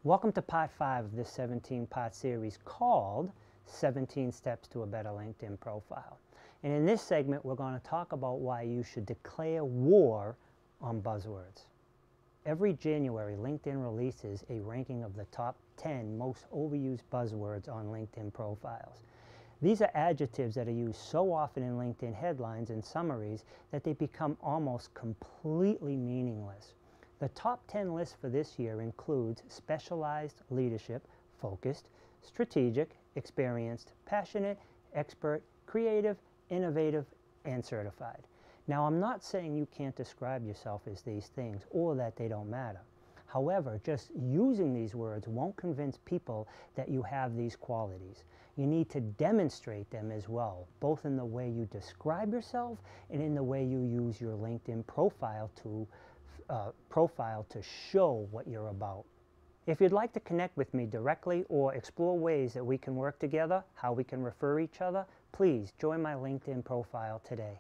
Welcome to part 5 of this 17-part series called 17 Steps to a Better LinkedIn Profile. And in this segment, we're going to talk about why you should declare war on buzzwords. Every January, LinkedIn releases a ranking of the top 10 most overused buzzwords on LinkedIn profiles. These are adjectives that are used so often in LinkedIn headlines and summaries that they become almost completely meaningless. The top 10 list for this year includes specialized, leadership, focused, strategic, experienced, passionate, expert, creative, innovative, and certified. Now, I'm not saying you can't describe yourself as these things or that they don't matter. However, just using these words won't convince people that you have these qualities. You need to demonstrate them as well, both in the way you describe yourself and in the way you use your LinkedIn profile to show what you're about. If you'd like to connect with me directly or explore ways that we can work together, how we can refer each other, please join my LinkedIn profile today.